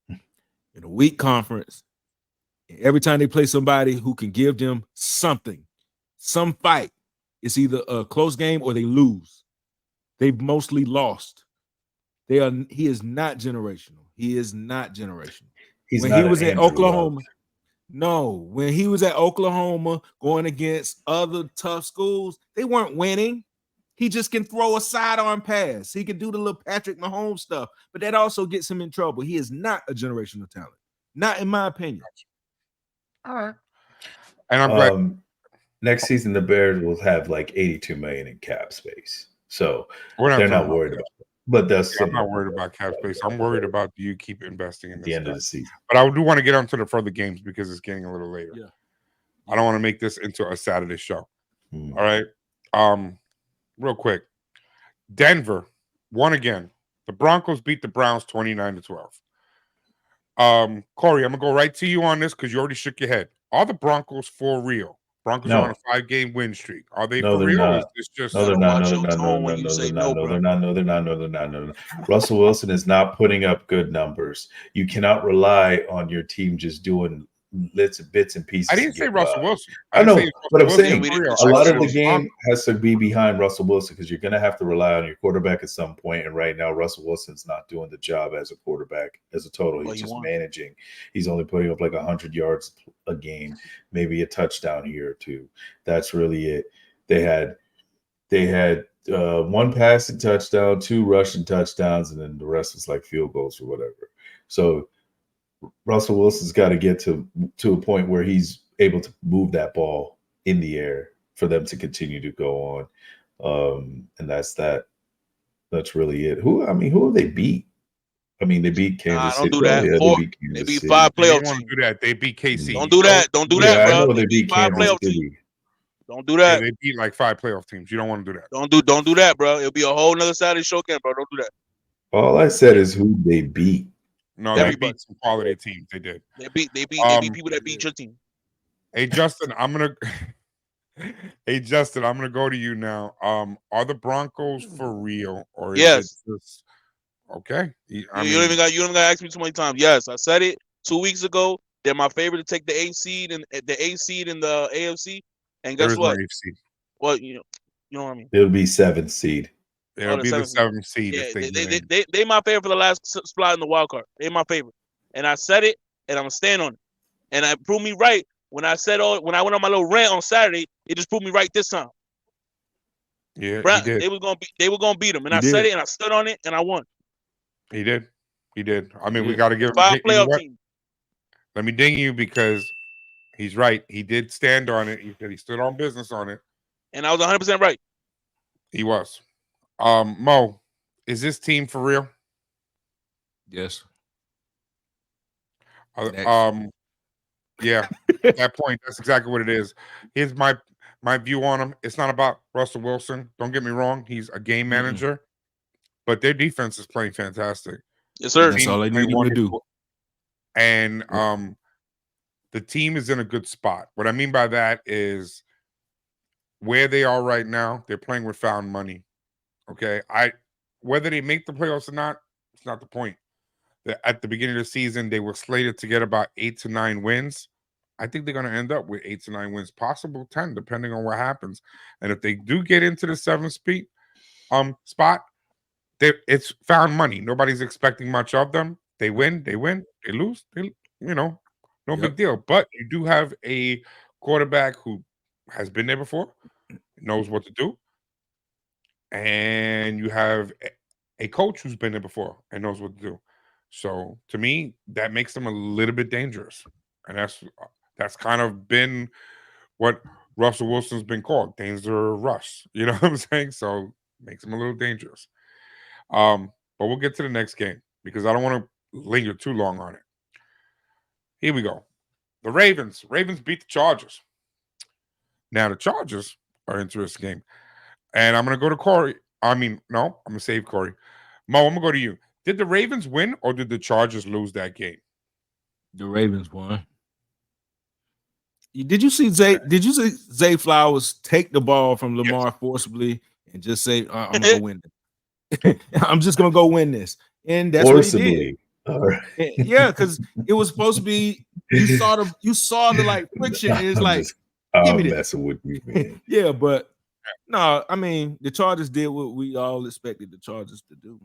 in a weak conference. Every time they play somebody who can give them something, some fight, it's either a close game or they lose. They've mostly lost. He is not generational. He is not generational. When he was at Oklahoma, when he was at Oklahoma going against other tough schools, they weren't winning. He just can throw a sidearm pass. He can do the little Patrick Mahomes stuff, but that also gets him in trouble. He is not a generational talent, not in my opinion. All right. And I'm glad. Next season, the Bears will have like $82 million in cap space, so they're not worried about it. But I'm not worried about cap space. I'm worried about do you keep investing in the end of the season. But I do want to get onto the further games because it's getting a little later. Yeah. I don't want to make this into a Saturday show. All right. Real quick. Denver won again. The Broncos beat the Browns 29-12. Corey, I'm gonna go right to you on this because you already shook your head. Are the Broncos for real? Broncos are on a 5-game win streak. Are they for real? Or is this just No, they're not. Russell Wilson is not putting up good numbers. You cannot rely on your team just doing bits and pieces. I didn't say Russell Wilson. I know, but I'm saying a lot of the game has to be behind Russell Wilson because you're going to have to rely on your quarterback at some point. And right now, Russell Wilson's not doing the job as a quarterback as a total. He's just managing. He's only putting up like 100 yards a game, maybe a touchdown here or two. That's really it. They had one passing touchdown, 2 rushing touchdowns, and then the rest was like field goals or whatever. So Russell Wilson's got to get to a point where he's able to move that ball in the air for them to continue to go on. And that's that. That's really it. Who have they beat? I mean, they beat Kansas City. Don't do that. They beat 5 playoff teams. Do that. They beat KC. Don't do that. Don't do that, bro. I know they beat 5 Kansas playoff City. teams. Don't do that. Yeah, they beat like 5 playoff teams. You don't want to do that. Don't do that, bro. It'll be a whole nother Saturday show camp, bro. Don't do that. All I said is who they beat. No, they beat some quality teams. They did. They beat people that beat your team. Hey Justin, I'm gonna go to you now. Are the Broncos for real or is Yes. it just okay? You don't even got to ask me too many times. Yes, I said it 2 weeks ago. They're my favorite to take the 8 seed and the 8 seed in the AFC. And guess what? Well, you know what I mean. It'll be 7th seed. It'll be the 7th seed. Yeah, they my favorite for the last spot in the wild card. They're my favorite, and I said it, and I'm gonna stand on it. And I proved me right when I said when I went on my little rant on Saturday. It just proved me right this time. Yeah, they were gonna beat them, and I said it, and I stood on it, and I won. He did. I mean, we got to give him 5 playoff teams. Let me ding you because he's right. He did stand on it. He stood on business on it, and I was 100% right. He was. Mo, is this team for real? Yes. Yeah. At that point, that's exactly what it is. Here's my view on him. It's not about Russell Wilson. Don't get me wrong. He's a game manager, but their defense is playing fantastic. Yes, sir. That's all they need to do. And the team is in a good spot. What I mean by that is where they are right now, they're playing with found money. Okay. Whether they make the playoffs or not, it's not the point. At the beginning of the season, they were slated to get about 8 to 9 wins. I think they're going to end up with 8 to 9 wins, possible 10, depending on what happens. And if they do get into the 7th spot, it's found money. Nobody's expecting much of them. They win. They lose. No big deal. But you do have a quarterback who has been there before, knows what to do. And you have a coach who's been there before and knows what to do. So to me, that makes them a little bit dangerous. And that's kind of been what Russell Wilson's been called, Danger Russ. You know what I'm saying? So makes him a little dangerous. But we'll get to the next game because I don't want to linger too long on it. Here we go. The Ravens. Ravens beat the Chargers. Now the Chargers are an interesting game. And I'm going to go to Corey. I'm going to save Corey. Mo, I'm going to go to you. Did the Ravens win or did the Chargers lose that game? The Ravens won. Did you see Zay Flowers take the ball from Lamar forcibly and just say, "I'm gonna go win it. I'm just gonna go win this," and that's Forcibly. what he did. All right. Yeah, because it was supposed to be. You saw the like friction. And it's like, give me this. Messing with you, man. Yeah, but no, I mean the Chargers did what we all expected the Chargers to do.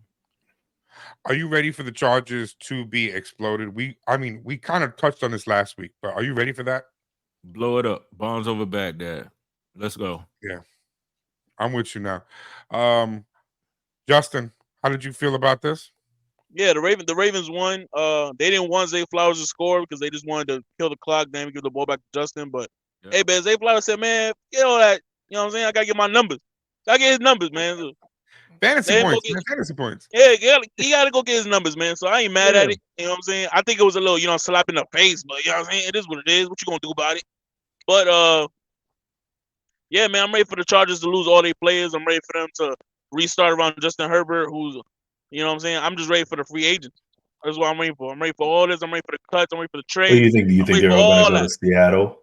Are you ready for the Chargers to be exploded? We kind of touched on this last week, but are you ready for that? Blow it up. Bombs over Baghdad. Let's go. Yeah, I'm with you now. Justin, how did you feel about this? Yeah, the Ravens won. They didn't want Zay Flowers to score because they just wanted to kill the clock, then give the ball back to Justin. But hey, man, Zay Flowers said, "Man, get all that. You know what I'm saying? I gotta get my numbers. I get his numbers, man. Fantasy points, man. Fantasy points. Yeah, he gotta go get his numbers, man. So I ain't mad at it. You know what I'm saying? I think it was a little, slap in the face, but you know what I'm saying? It is what it is. What you gonna do about it? But yeah, man, I'm ready for the Chargers to lose all their players. I'm ready for them to restart around Justin Herbert, who's, you know what I'm saying? I'm just ready for the free agents. That's what I'm waiting for. I'm ready for all this. I'm ready for the cuts. I'm ready for the trade. What do you think? Do you think they're all going to go to Seattle?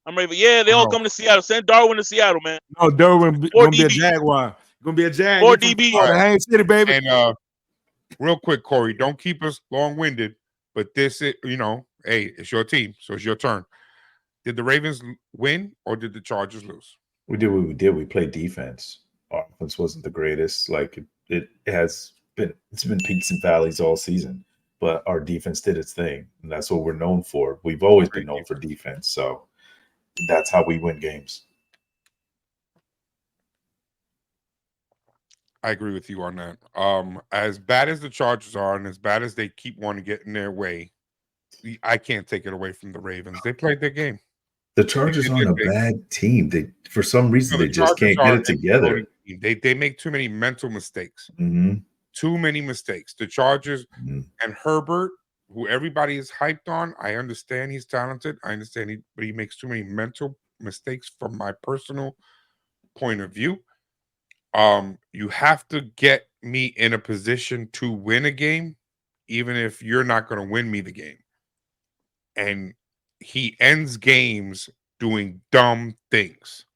I'm ready for, they all come to Seattle. Send Darwin to Seattle, man. No, Darwin gonna be a Jaguar. Gonna be a Jag. Or DB. Hey, City, baby. And real quick, Corey, don't keep us long-winded, but this is, hey, it's your team, so it's your turn. Did the Ravens win or did the Chargers lose? We did what we did. We played defense. Our offense wasn't the greatest. Like it's been peaks and valleys all season, but our defense did its thing, and that's what we're known for. We've always been known for defense, so that's how we win games. I agree with you on that. As bad as the Chargers are, and as bad as they keep wanting to get in their way, I can't take it away from the Ravens. They played their game. The Chargers aren't a bad team. They, for some reason, they just can't get it together. They make too many mental mistakes. Mm-hmm. Too many mistakes. The Chargers and Herbert, who everybody is hyped on, I understand he's talented. I understand but he makes too many mental mistakes from my personal point of view. You have to get me in a position to win a game, even if you're not going to win me the game. And he ends games doing dumb things.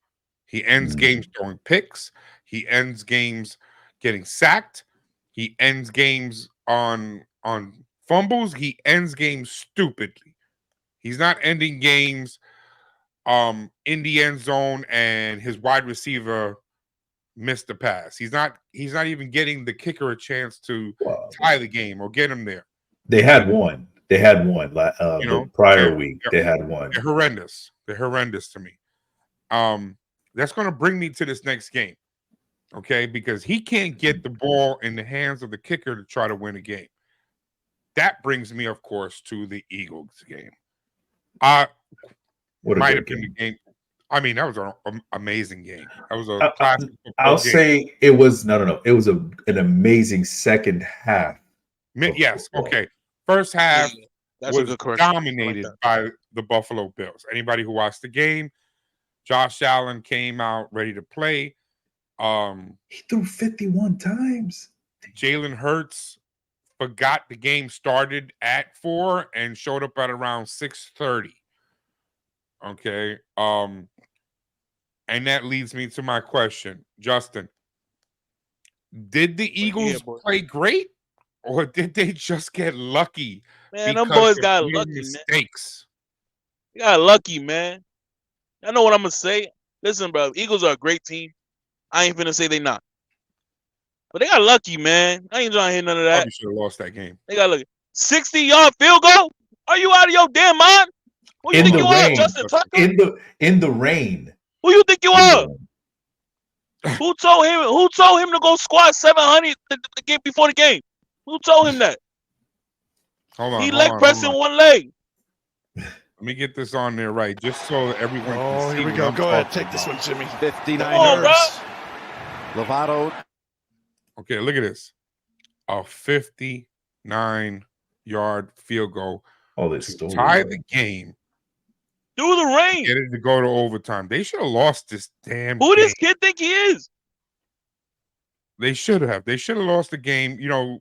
He ends games throwing picks. He ends games getting sacked. He ends games on fumbles. He ends games stupidly. He's not ending games in the end zone and his wide receiver missed the pass. He's not even getting the kicker a chance to tie the game or get him there. They had one. The prior week. They had one. They're horrendous. They're horrendous to me. That's going to bring me to this next game, okay? Because he can't get the ball in the hands of the kicker to try to win a game. That brings me, of course, to the Eagles game. Might have been the game. I mean, that was an amazing game. That was a classic. I'll say it was no. It was an amazing second half. Yes. Football. Okay. First half That's was a good correction. dominated by the Buffalo Bills. Anybody who watched the game, Josh Allen came out ready to play. He threw 51 times. Jalen Hurts forgot the game started at 4 and showed up at around 6:30. Okay. And that leads me to my question, Justin. Did the Eagles play great, or did they just get lucky? Man, them boys got lucky, mistakes. Man. They got lucky, man. I know what I'm gonna say. Listen, bro, Eagles are a great team. I ain't finna say they not. But they got lucky, man. I ain't trying to hear none of that. Probably should have lost that game. They got lucky. 60-yard field goal? Are you out of your damn mind? Who you think you are, Justin Tucker? In the rain. Who you think you are? Who told him to go squat 700 the game before the game? Who told him that? Hold on. He leg pressing one leg. Let me get this on there right, just so everyone can see. Here we go. Go ahead. Take this one, Jimmy. 59 on, yards. Lovato. Okay, look at this. A 59-yard field goal to tie the game. Through the rain. Get it to go to overtime. They should have lost this damn Who game. this kid think he is? They should have. They should have lost the game.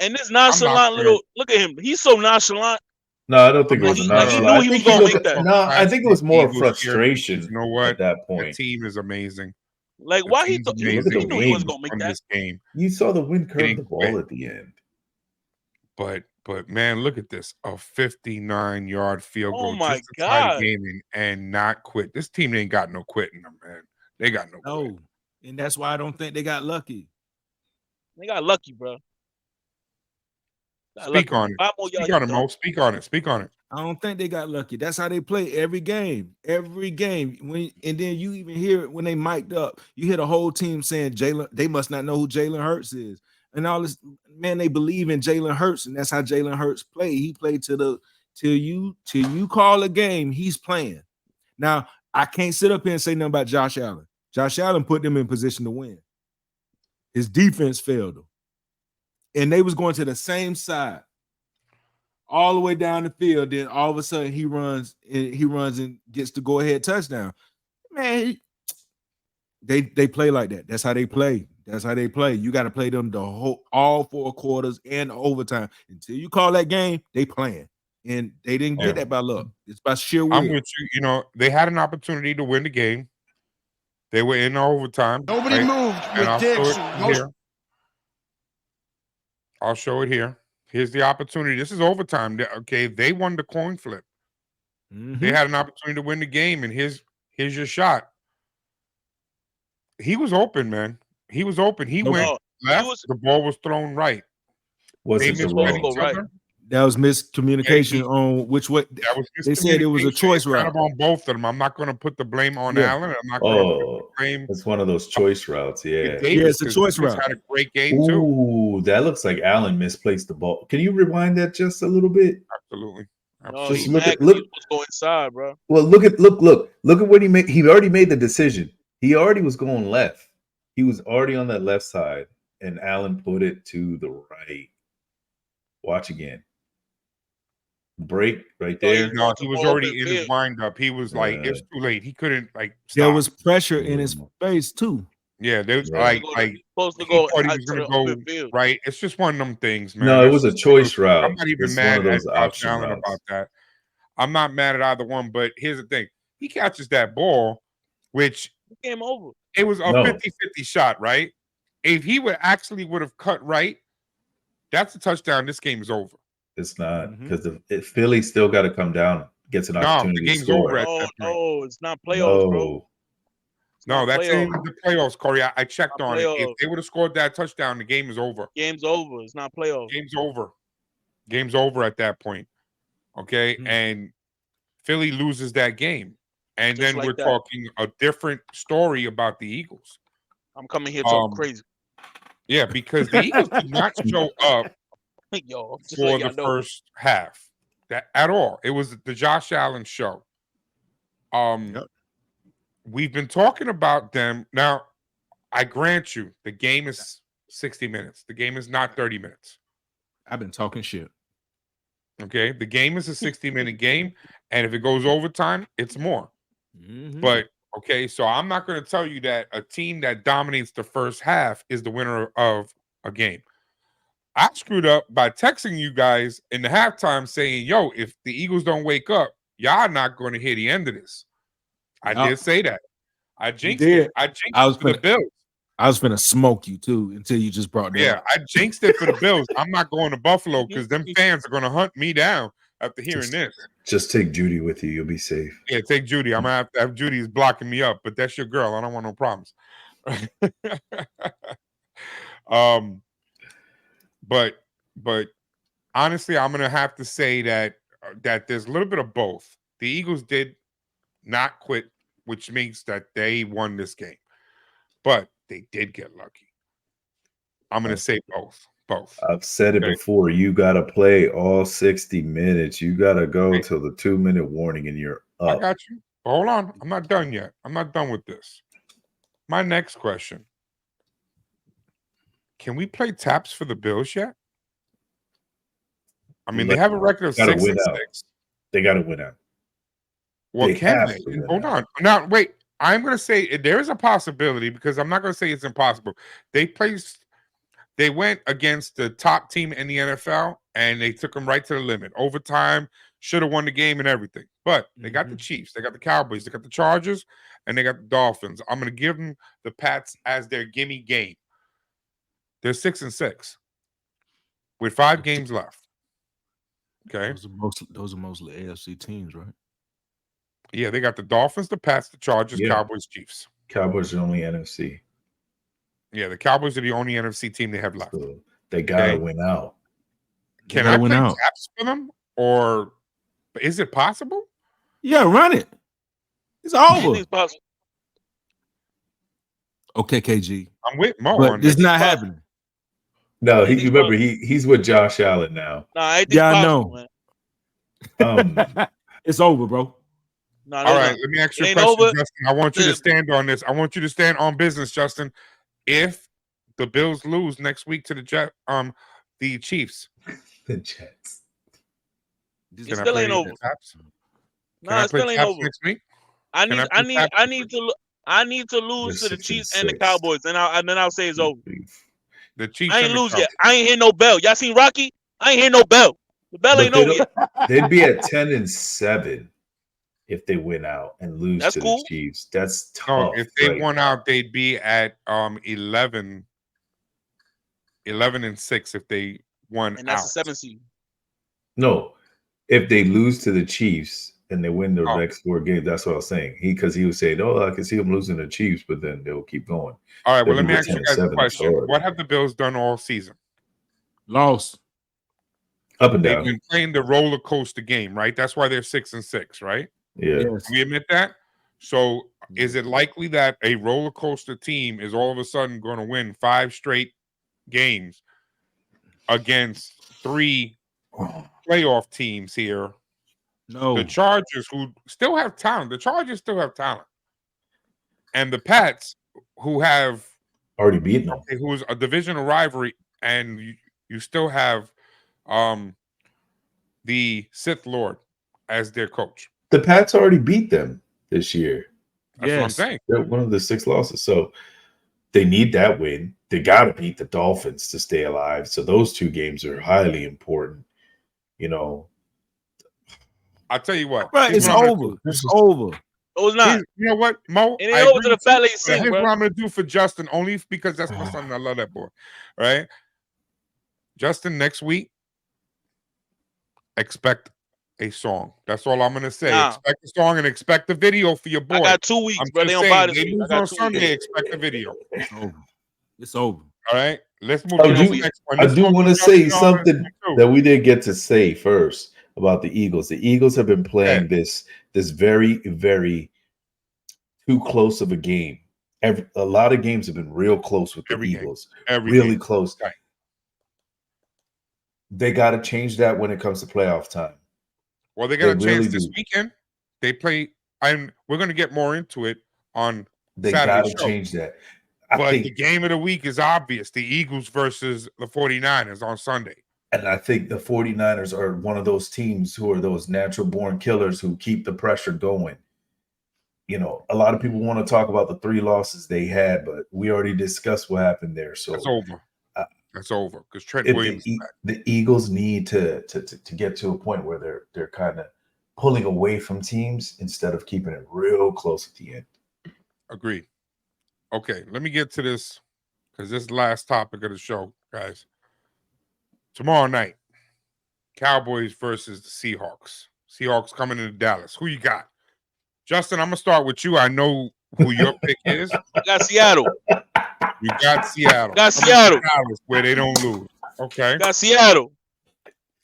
And this nonchalant little, look at him. He's so nonchalant. No, I don't think it was He- a like, he nonchalant. knew I he was think gonna looked make at- that. No, I think it was more Eagles here, frustration because you know what? at that The point. team is amazing. Like, The why he team's thought he amazing. the knew he was wing gonna make on that. this game. You saw the wind curve Getting the ball quit. at the end. But man, look at this. A 59-yard field Oh goal my just to tie God. the game and not quit. This team ain't got no quitting them, man. They got no quit. No, and that's why I don't think they got lucky. They got lucky, bro. Got Speak lucky. on it. 5 more yards, Speak on he it, done. Mo. Speak on it. Speak on it. I don't think they got lucky. That's how they play every game. Every game. And then you even hear it when they mic'd up. You hear the whole team saying Jalen, they must not know who Jalen Hurts is. And all this, man, they believe in Jalen Hurts, and that's how Jalen Hurts play. He played till you call a game, he's playing. Now, I can't sit up here and say nothing about Josh Allen. Josh Allen put them in position to win. His defense failed them. And they was going to the same side all the way down the field. Then all of a sudden he runs and gets the go-ahead touchdown. Man, they play like that. That's how they play. That's how they play. You got to play them the whole all 4 quarters and overtime. Until you call that game, they playing. And they didn't get that by luck. It's by sheer will. I'm with you. You know, they had an opportunity to win the game. They were in overtime. Nobody right? moved And with I'll Diggs. show it here. I'll show it here. Here's the opportunity. This is overtime. Okay, they won the coin flip. They had an opportunity to win the game, and here's your shot. He was open, man. He was open. He went left. The ball was thrown right. Was They it the misread wrong? each other. That was miscommunication on which way. That was They said it was a miscommunication. choice It's kind route. of on both of them. I'm not going to put the blame on Yeah. Allen. I'm not going to put the Oh, blame it's one of those choice routes. Yeah. Davis, it's a 'cause choice Davis route. had a great game too. Ooh, that looks like Allen misplaced the ball. Can you rewind that just a little bit? Absolutely. No, Just he look mad at 'cause look. he was going inside, bro. Well, look at what he made. He already made the decision. He already was going left. He was already on that left side, and Allen put it to the right. Watch again. Break right there. No, he was already in his windup. He was like, it's too late. He couldn't There stop. was pressure in his face too. Yeah, there was Right. like Supposed to he go thought he out was to going the to go open field. right. It's just one of them things, man. No, it It's was a just one of choice those- route. I'm not even It's mad one of at those Josh option Allen routes. about that. I'm not mad at either one, but here's the thing. He catches that ball, which Game over. it was a No. 50-50 shot, right? If he would have cut right, that's a touchdown. This game is over. It's not because Philly still got to come down, gets an No, opportunity the to game's score. over at No, that point. no, it's not playoffs, bro. No, that's in playoffs. the playoffs, Corey. I checked Not on it. If playoffs. they would have scored that touchdown, the game is over. Game's over. It's not playoffs. Game's over. Game's over at that point. Okay. And Philly loses that game. And Just then like we're that. talking a different story about the Eagles. I'm coming here talking Um, crazy. Yeah, because the Eagles did not show up Yo, just for let the y'all know. first half at all. It was the Josh Allen show. We've been talking about them. Now, I grant you, the game is 60 minutes. The game is not 30 minutes. I've been talking shit. Okay. The game is a 60-minute game. And if it goes overtime, it's more. But okay, so I'm not going to tell you that a team that dominates the first half is the winner of a game. I screwed up by texting you guys in the halftime saying, yo, if the Eagles don't wake up, y'all not going to hear the end of this. I Yup. did say that. I jinxed did. it. I jinxed I was it for the Bills. I was finna smoke you too until you just brought that Yeah, up. I jinxed it for the Bills. I'm not going to Buffalo because them fans are going to hunt me down after hearing this. Just take Judy with you. You'll be safe. Yeah, take Judy. I'm going to have Judy is blocking me up, but that's your girl. I don't want no problems. But honestly, I'm going to have to say that there's a little bit of both. The Eagles did not quit, which means that they won this game. But they did get lucky. I'm going to say both. I've said it Okay. before. You got to play all 60 minutes. You got to go till the 2-minute warning and you're I up. got you. But hold on. I'm not done yet. I'm not done with this. My next question. Can we play taps for the Bills yet? I mean, they have a record of Gotta 6 win and out. 6. They got to win out. Well, They can have they? to win Hold out. on. Now, wait. I'm going to say there is a possibility because I'm not going to say it's impossible. They went against the top team in the NFL and they took them right to the limit. Overtime, should have won the game and everything. But they got the Chiefs, they got the Cowboys, they got the Chargers, and they got the Dolphins. I'm going to give them the Pats as their gimme game. They're 6-6 with 5 games left. Okay. Those are mostly AFC teams, right? Yeah, they got the Dolphins, the Pats, the Chargers, Cowboys, Chiefs. Cowboys are only NFC. Yeah, the Cowboys are the only NFC team they have left. So they gotta win out. Can I play taps for them, or is it possible? Yeah, run it. It's over. It's possible. Okay, KG. I'm with Mo But on it's this. not happening. No, you remember he's with Josh Allen now. Nah, Yeah, I know. It's over, bro. Nah, All right, let me ask you a question, Justin. I want you to stand on this. I want you to stand on business, Justin. If the Bills lose next week to the Chiefs, the Jets, it still ain't over. No, it still ain't over. Next week? I need to lose to the Chiefs and the Cowboys, and then I'll say it's over. The Chiefs. I ain't lose yet. I ain't hear no bell. Y'all seen Rocky? I ain't hear no bell. The bell ain't over yet. They'd be at 10-7 if they win out and lose to the Chiefs. That's tough. No, if they won out, they'd be at 11-6 if they won and that's out. the 7 seed. No, if they lose to the Chiefs and they win the next 4 games, that's what I was saying. Because he was saying, "Oh, I can see them losing to the Chiefs," but then they'll keep going. All right, well, let me ask you guys a question. What have the Bills done all season? Lost. Up and down. They've been playing the roller coaster game, right? That's why they're 6-6, right? Yeah. Yes. We admit that. So, is it likely that a roller coaster team is all of a sudden going to win 5 straight games against 3 playoff teams here? No. The Chargers, who still have talent. The Chargers still have talent. And the Pats, who have already beaten them, who's a divisional rivalry, and you still have the Sith Lord as their coach. The Pats already beat them this year. That's what I'm saying. They're one of the 6 losses. So they need that win. They got to beat the Dolphins to stay alive. So those 2 games are highly important. You know, I'll tell you what. Right, it's over. It's over. Oh, it's not. You know what, Mo? It ain't over to the fat lady sing, Here's bro. what I'm going to do for Justin, only because that's my son. I love that boy. Right? Justin, next week, expect a song. That's all I'm going to say. Nah. Expect a song and expect the video for your boy. I got 2 weeks, but they don't buy this. They lose on Sunday, expect the video. It's over. It's over. All right? Let's move to the next one. I do want to say something that we didn't get to say first about the Eagles. The Eagles have been playing this very, very too close of a game. A lot of games have been real close with the Eagles. Really close. Right. They got to change that when it comes to playoff time. Well, they got a They chance really this do. weekend. They play, and we're going to get more into it on They Saturday's got to show. change that. But the game of the week is obvious. The Eagles versus the 49ers on Sunday. And I think the 49ers are one of those teams who are those natural born killers who keep the pressure going. You know, a lot of people want to talk about the 3 losses they had, but we already discussed what happened there. So That's over. That's over because Trent if Williams is back. the Eagles need to get to a point where they're kind of pulling away from teams instead of keeping it real close at the end. Agreed. Okay, let me get to this because this is the last topic of the show, guys. Tomorrow night, Cowboys versus the Seahawks. Seahawks coming into Dallas. Who you got? Justin, I'm going to start with you. I know who your pick is. I got Seattle. You got Seattle. Got Seattle. Dallas, where they don't lose. Okay. Got Seattle.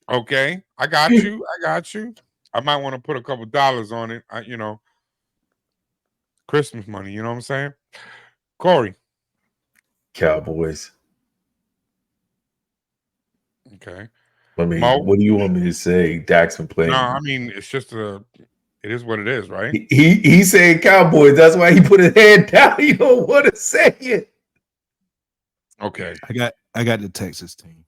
Okay. I got you. I might want to put a couple dollars on it. Christmas money. You know what I'm saying? Corey. Cowboys. Okay. I mean, Mo? what do you want me to say? Dak's been playing. No, I mean, it's just it is what it is, right? He's saying Cowboys. That's why he put his hand down. He don't want to say it. Okay. I got the Texas team.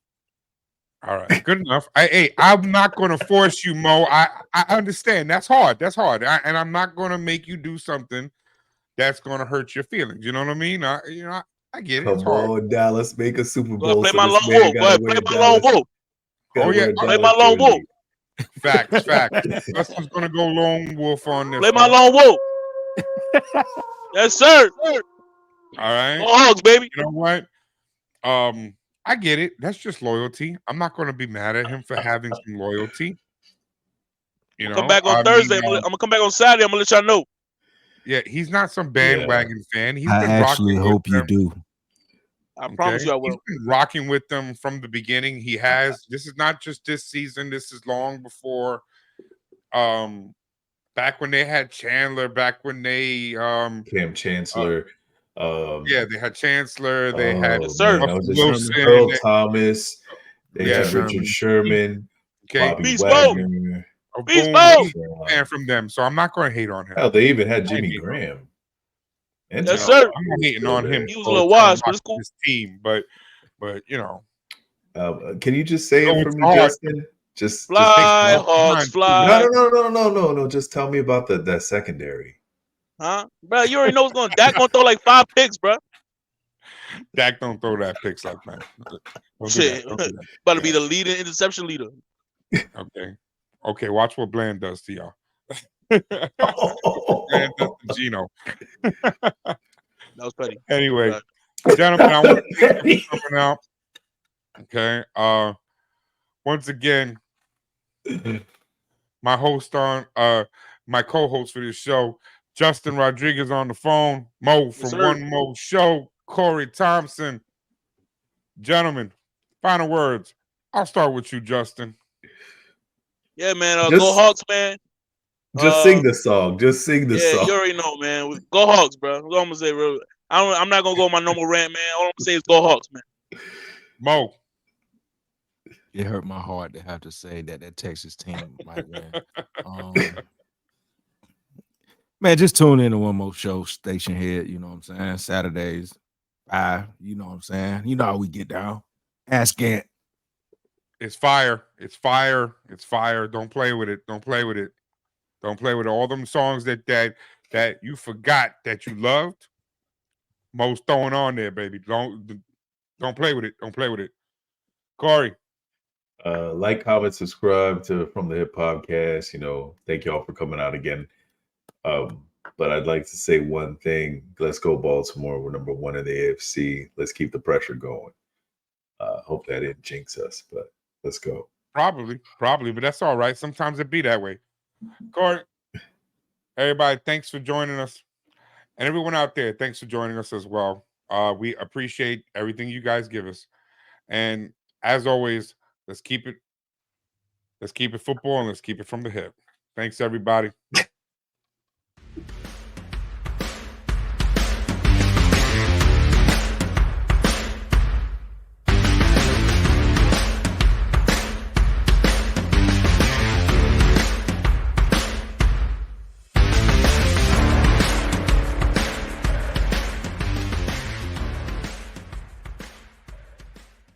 All right. Good enough. I'm not going to force you, Mo. I understand. That's hard. And I'm not going to make you do something that's going to hurt your feelings. You know what I mean? I get it. Come It's hard. on, Dallas, make a Super Bowl. Play my lone wolf. Play my lone wolf. Oh, yeah. Play my lone wolf. Facts. Justin's gonna go lone wolf on this. Play my lone wolf. Yes, sir. All right. Go Hogs, baby. You know what? I get it. That's just loyalty. I'm not gonna be mad at him for having some loyalty. You know, Come back on Thursday. I'm gonna come back on Saturday. I'm gonna let y'all know. Yeah, he's not some bandwagon fan. He's I been actually rocking hope with you them. do. I promise you I will. He's been rocking with them from the beginning. He has. This is not just this season. This is long before. Back when they had Chandler. Back when they Cam Chancellor. Yeah, they had Chancellor. They had Wilson, Earl Thomas. They had Richard Sherman. Okay, Bobby Beast Wagner. Beast and from them, so I'm not going to hate on him. Hell, they even had Jimmy Graham. And Yes, sir. I'm not hating on him. He was a little washed, but it's cool. His team, but you know. Can you just say it for me, Justin? Just fly, Hogs, fly. No. Just tell me about that secondary. Huh, bro? You already know what's going. Dak gonna throw like 5 picks, bro. Dak don't throw that picks like that. Shit, about to be the leading interception leader. Okay. Watch what Bland does to y'all. Bland does to Gino. That was petty. Anyway, gentlemen, I want to thank you for coming out. Okay. Once again, my co-host for this show, Justin Rodriguez on the phone, Mo from One Mo Show, Corey Thompson. Gentlemen, final words. I'll start with you, Justin. Yeah, man. Go Hogs, man. Just sing the song. Just sing the song. Yeah, you already know, man. Go Hogs, bro. That's all I'm gonna say, bro. I'm not gonna go on my normal rant, man. All I'm gonna say is go Hogs, man. Mo. It hurt my heart to have to say that Texas team might win. Man, just tune in to One More Show, Station Head. You know what I'm saying? Saturdays, you know what I'm saying? You know how we get down. Ask Ant. It's fire. It's fire. It's fire. Don't play with it. Don't play with it. Don't play with it. All them songs that you forgot that you loved. Mo's throwing on there, baby. Don't play with it. Don't play with it. Corey. Like, comment, subscribe to From the Hip Podcast. You know, thank y'all for coming out again. But I'd like to say one thing. Let's go Baltimore. We're number 1 in the AFC. Let's keep the pressure going. Hope that didn't jinx us, but let's go. Probably, but that's all right. Sometimes it be that way. Corey, everybody, thanks for joining us. And everyone out there, thanks for joining us as well. We appreciate everything you guys give us. And as always, let's keep it football and let's keep it from the hip. Thanks, everybody.